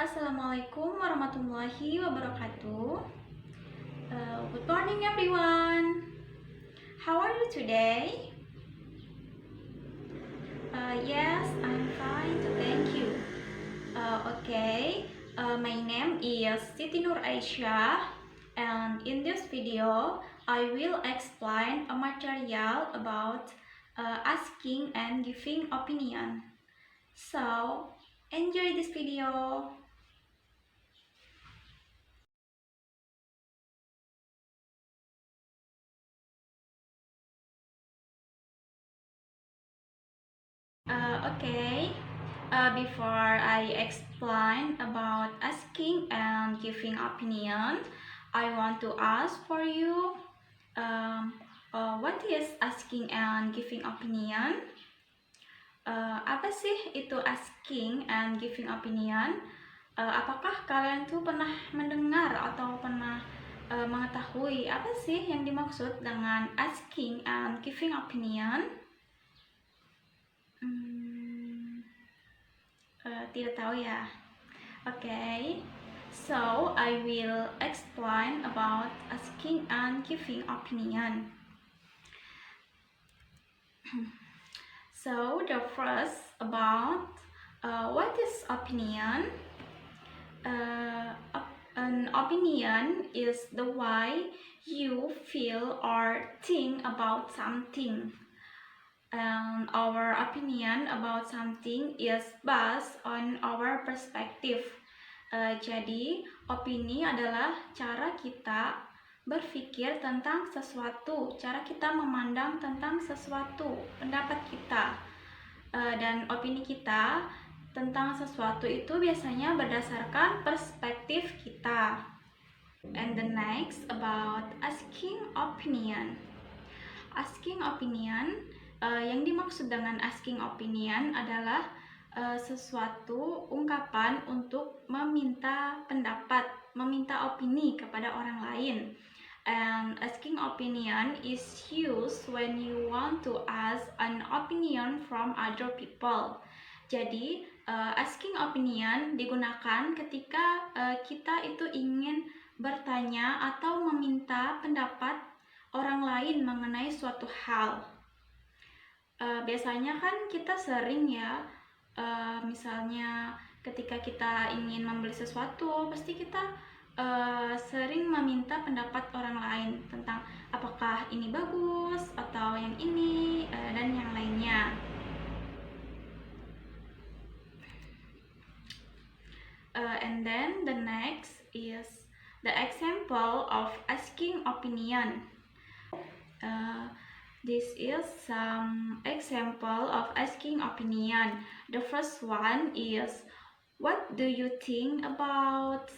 Assalamualaikum warahmatullahi wabarakatuh. Good morning, everyone. How are you today? Yes, I'm fine. Thank you. Okay. My name is Siti Nur Aisyah, and in this video, I will explain a material about asking and giving opinion. So, enjoy this video. Okay, before I explain about asking and giving opinion, I want to ask for you, what is asking and giving opinion? Apa sih itu asking and giving opinion? Apakah kalian tuh pernah mendengar atau pernah mengetahui apa sih yang dimaksud dengan asking and giving opinion? Tidak tahu ya. Okay, so I will explain about asking and giving opinion. So the first about what is opinion? An opinion is the way you feel or think about something. And our opinion about something is based on our perspective. Jadi, opini adalah cara kita berpikir tentang sesuatu, cara kita memandang tentang sesuatu, pendapat kita. Dan opini kita tentang sesuatu itu biasanya berdasarkan perspektif kita. And the next about asking opinion. Asking opinion, yang dimaksud dengan asking opinion adalah sesuatu ungkapan untuk meminta pendapat, meminta opini kepada orang lain. And asking opinion is used when you want to ask an opinion from other people. Jadi, asking opinion digunakan ketika kita itu ingin bertanya atau meminta pendapat orang lain mengenai suatu hal. Biasanya kan kita sering ya, misalnya ketika kita ingin membeli sesuatu, pasti kita sering meminta pendapat orang lain tentang apakah ini bagus atau yang ini dan yang lainnya. And then the next is the example of asking opinion. This is some example of asking opinion. The first one is, what do you think about?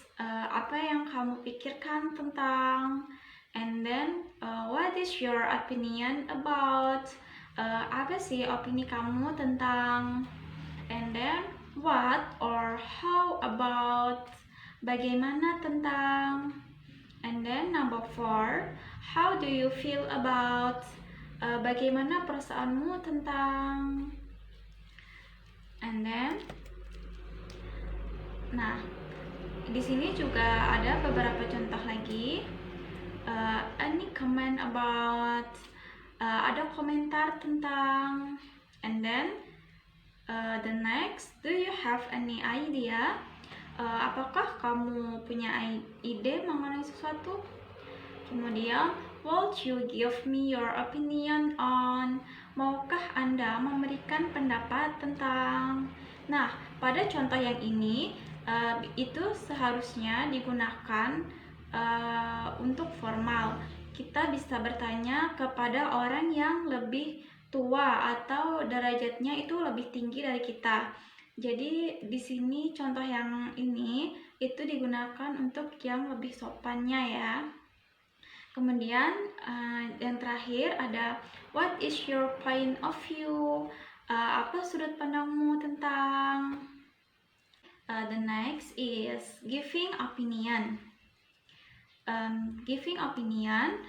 Apa yang kamu pikirkan tentang? And then, what is your opinion about? Apa sih opini kamu tentang? And then, what or how about? Bagaimana tentang? And then number 4, how do you feel about? Bagaimana perasaanmu tentang? And then, nah, di sini juga ada beberapa contoh lagi. Any comment about? Ada komentar tentang? And then, the next, do you have any idea? Apakah kamu punya ide mengenai sesuatu? Kemudian, would you give me your opinion on? Maukah Anda memberikan pendapat tentang? Nah, pada contoh yang ini, itu seharusnya digunakan untuk formal. Kita bisa bertanya kepada orang yang lebih tua atau derajatnya itu lebih tinggi dari kita. Jadi di sini contoh yang ini itu digunakan untuk yang lebih sopannya ya. Kemudian yang terakhir ada what is your point of view? Apa sudut pandangmu tentang? The next is giving opinion. Giving opinion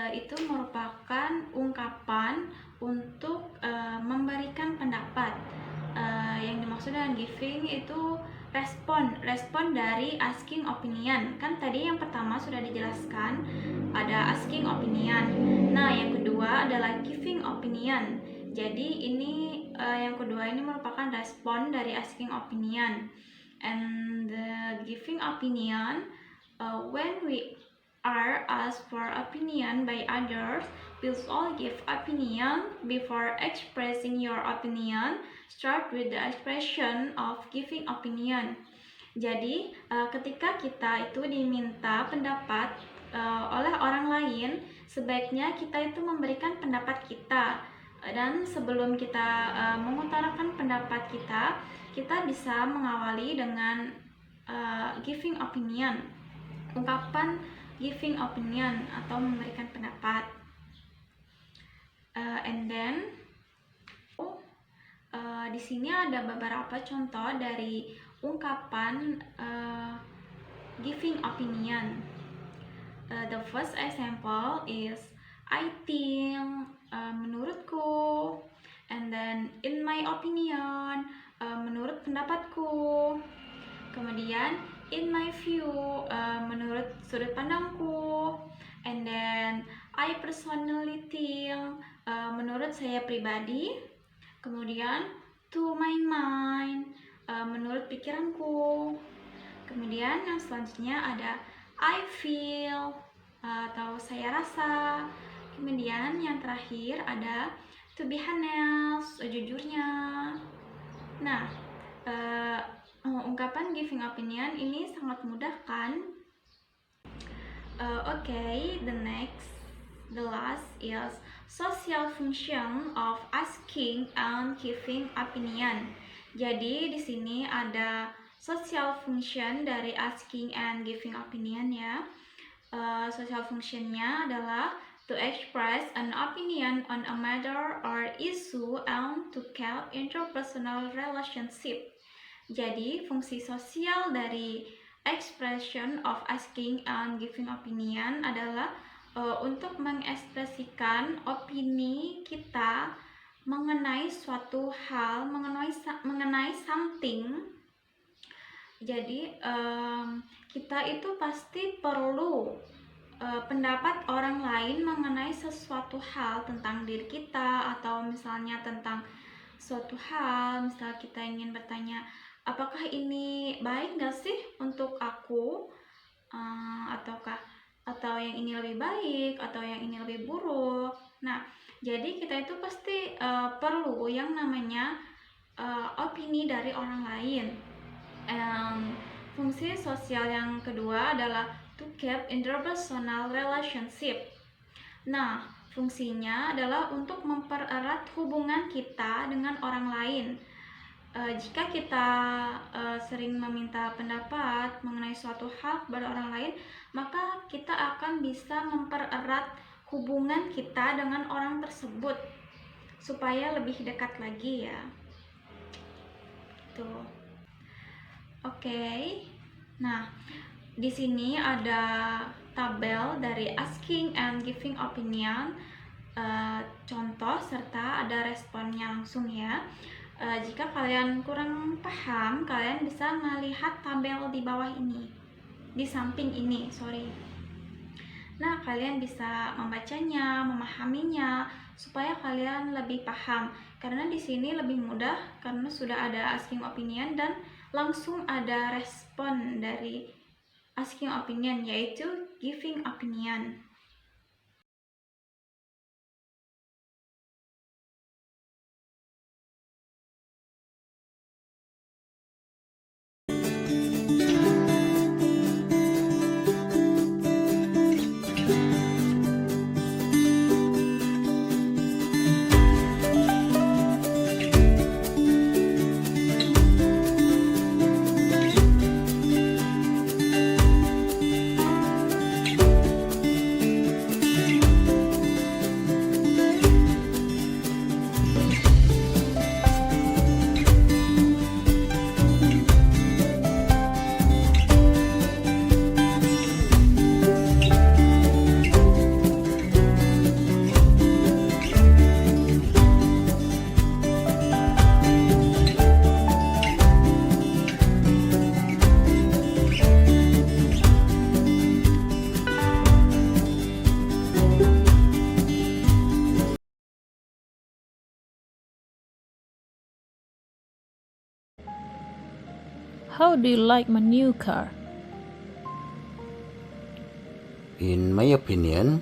itu merupakan ungkapan untuk memberikan pendapat. Yang dimaksud dengan giving itu respon dari asking opinion. Kan tadi yang pertama sudah dijelaskan ada asking opinion. Nah, yang kedua adalah giving opinion. Jadi ini yang kedua ini merupakan respon dari asking opinion. And the giving opinion, when we are asked for opinion by others, please all give opinion before expressing your opinion. Start with the expression of giving opinion. Jadi ketika kita itu diminta pendapat oleh orang lain, sebaiknya kita itu memberikan pendapat kita. Dan sebelum kita mengutarakan pendapat kita, kita bisa mengawali dengan giving opinion, ungkapan giving opinion atau memberikan pendapat. And then di sini ada beberapa contoh dari ungkapan giving opinion. The first example is I think, menurutku, and then in my opinion, menurut pendapatku, kemudian in my view, menurut sudut pandangku, and then I personally think, menurut saya pribadi, kemudian to my mind, menurut pikiranku, kemudian yang selanjutnya ada I feel, atau saya rasa, kemudian yang terakhir ada to be honest, jujurnya. Nah, ungkapan giving opinion ini sangat mudah kan? Okay, the last is social function of asking and giving opinion. Jadi di sini ada social function dari asking and giving opinion ya. Social functionnya adalah to express an opinion on a matter or issue and to keep interpersonal relationship. Jadi fungsi sosial dari expression of asking and giving opinion adalah untuk mengekspresikan opini kita mengenai suatu hal, mengenai something. Jadi kita itu pasti perlu pendapat orang lain mengenai sesuatu hal tentang diri kita, atau misalnya tentang suatu hal. Misal kita ingin bertanya, apakah ini baik gak sih untuk aku, atau yang ini lebih baik, atau yang ini lebih buruk. Nah, jadi kita itu pasti perlu yang namanya opini dari orang lain. Fungsi sosial yang kedua adalah to keep interpersonal relationship. Nah, fungsinya adalah untuk mempererat hubungan kita dengan orang lain. Jika kita sering meminta pendapat mengenai suatu hal kepada orang lain, maka kita akan bisa mempererat hubungan kita dengan orang tersebut supaya lebih dekat lagi ya. Tuh. Oke. Nah, di sini ada tabel dari asking and giving opinion, contoh serta ada responnya langsung ya. Jika kalian kurang paham, kalian bisa melihat tabel di bawah ini, di samping ini, Nah, kalian bisa membacanya, memahaminya, supaya kalian lebih paham. Karena di sini lebih mudah, karena sudah ada asking opinion dan langsung ada respon dari asking opinion, yaitu giving opinion. How do you like my new car? In my opinion,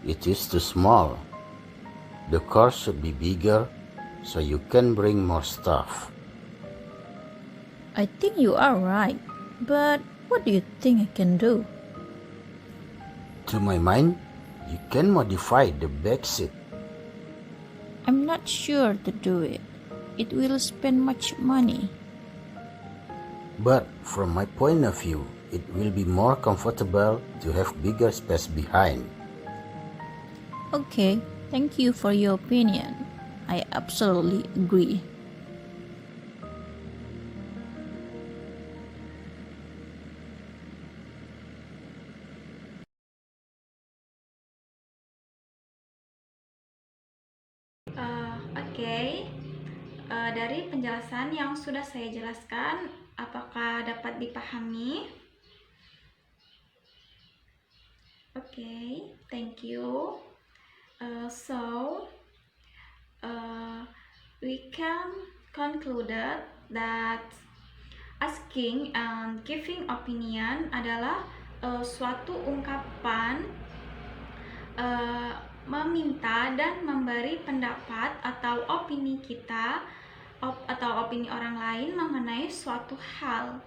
it is too small. The car should be bigger so you can bring more stuff. I think you are right, but what do you think I can do? To my mind, you can modify the back seat. I'm not sure to do it. It will spend much money. But from my point of view, it will be more comfortable to have bigger space behind. Okay, thank you for your opinion. I absolutely agree. Oke. Dari penjelasan yang sudah saya jelaskan, apakah dapat dipahami? Okay, thank you. So we can conclude that asking and giving opinion adalah suatu ungkapan meminta dan memberi pendapat atau opini kita atau opini orang lain mengenai suatu hal.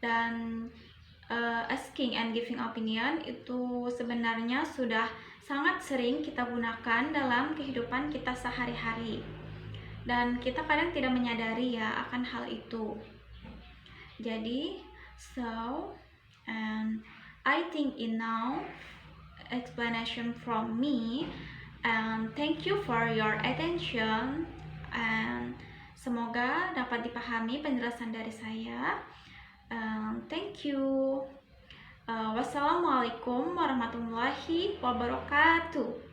Dan asking and giving opinion itu sebenarnya sudah sangat sering kita gunakan dalam kehidupan kita sehari-hari, dan kita kadang tidak menyadari ya akan hal itu. Jadi and I think enough explanation from me, and thank you for your attention, and semoga dapat dipahami penjelasan dari saya. Thank you. Wassalamualaikum warahmatullahi wabarakatuh.